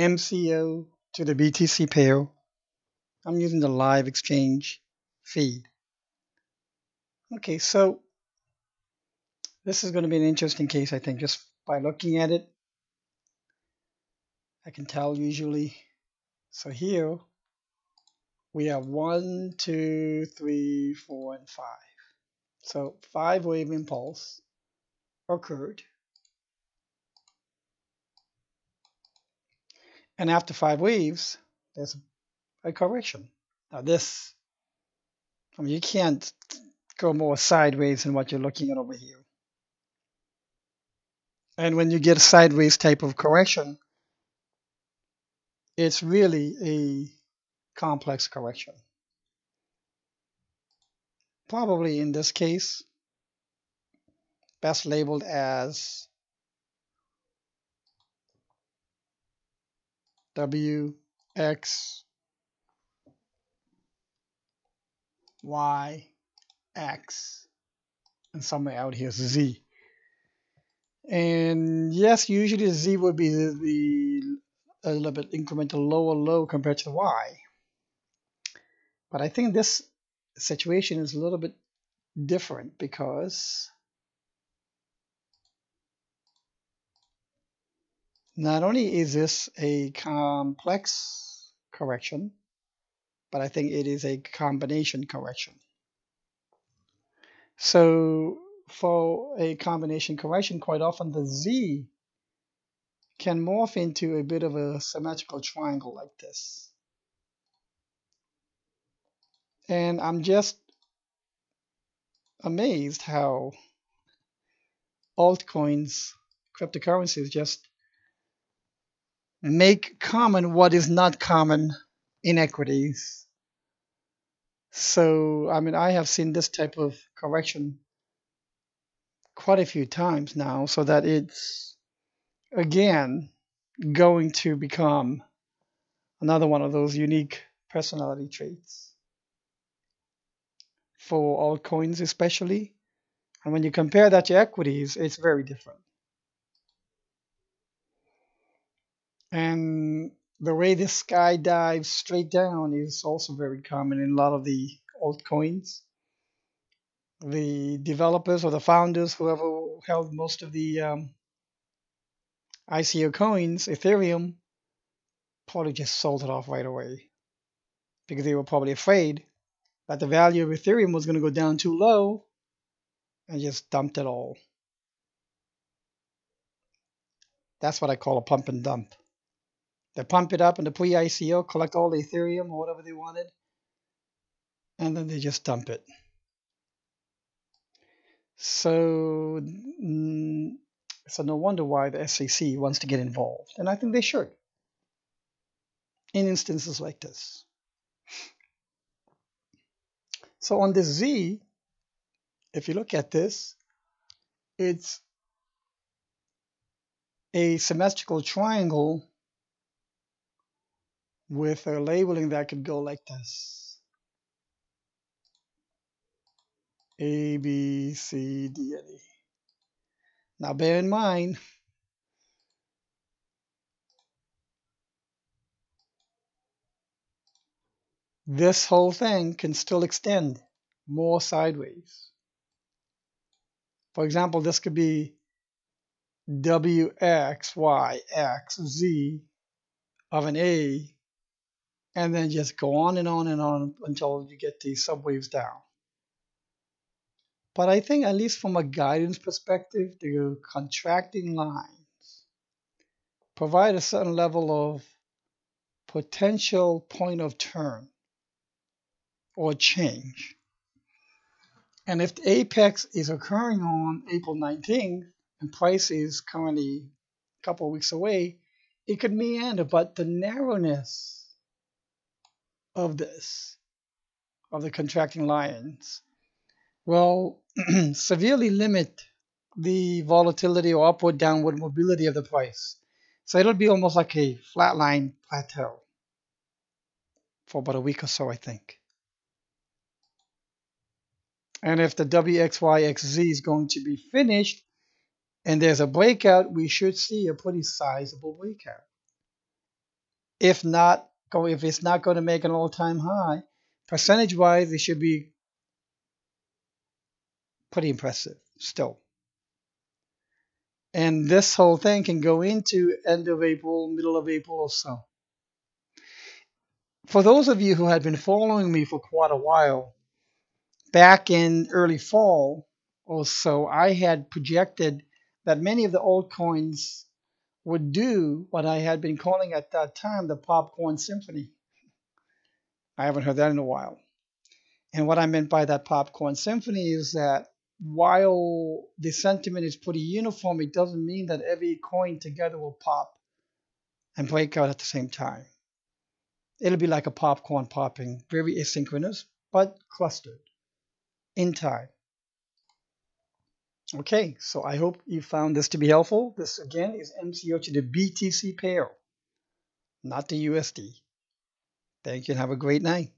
MCO to the BTC pair. I'm using the live exchange feed. Okay, so this is going to be an interesting case, I think. Just by looking at it, I can tell usually. So here we have 1, 2, 3, 4, and 5. So 5-wave impulse occurred. And after 5 waves, there's a correction. Now this, you can't go more sideways than what you're looking at over here. And when you get a sideways type of correction, it's really a complex correction. Probably in this case, best labeled as W, X, Y, X, and somewhere out here is Z. And yes, usually the Z would be a little bit incremental lower low compared to the Y. But I think this situation is a little bit different because not only is this a complex correction, but I think it is a combination correction. So for a combination correction, quite often the Z can morph into a bit of a symmetrical triangle like this. And I'm just amazed how altcoins, cryptocurrencies, just make common what is not common inequities. So, I mean, I have seen this type of correction quite a few times now, so that it's again going to become another one of those unique personality traits for altcoins, especially. And when you compare that to equities, it's very different. And the way this sky dives straight down is also very common in a lot of the altcoins. The developers or the founders, whoever held most of the ICO coins, Ethereum, probably just sold it off right away because they were probably afraid that the value of Ethereum was going to go down too low and just dumped it all. That's what I call a pump and dump. They pump it up in the pre-ICO, collect all the Ethereum or whatever they wanted, and then they just dump it. So no wonder why the SEC wants to get involved. And I think they should in instances like this. So on this Z, if you look at this, it's a symmetrical triangle with a labeling that could go like this. A, B, C, D, and E. Now bear in mind, this whole thing can still extend more sideways. For example, this could be W, X, Y, X, Z of an A, and then just go on and on and on until you get these subwaves down. But I think, at least from a guidance perspective, the contracting lines provide a certain level of potential point of turn or change. And if the apex is occurring on April 19th and price is currently a couple of weeks away, it could meander, but the narrowness of this, of the contracting lines, will severely limit the volatility or upward downward mobility of the price. So it'll be almost like a flatline plateau for about a week or so, I think. And if the WXYXZ is going to be finished and there's a breakout, we should see a pretty sizable breakout. if it's not going to make an all-time high, percentage-wise, it should be pretty impressive still. And this whole thing can go into end of April, middle of April or so. For those of you who had been following me for quite a while, back in early fall or so, I had projected that many of the altcoins would do what I had been calling at that time the popcorn symphony. I haven't heard that in a while. And what I meant by that popcorn symphony is that while the sentiment is pretty uniform, it doesn't mean that every coin together will pop and break out at the same time. It'll be like a popcorn popping, very asynchronous, but clustered in time. Okay, so I hope you found this to be helpful. This again is MCO to the BTC pair, not the USD. Thank you and have a great night.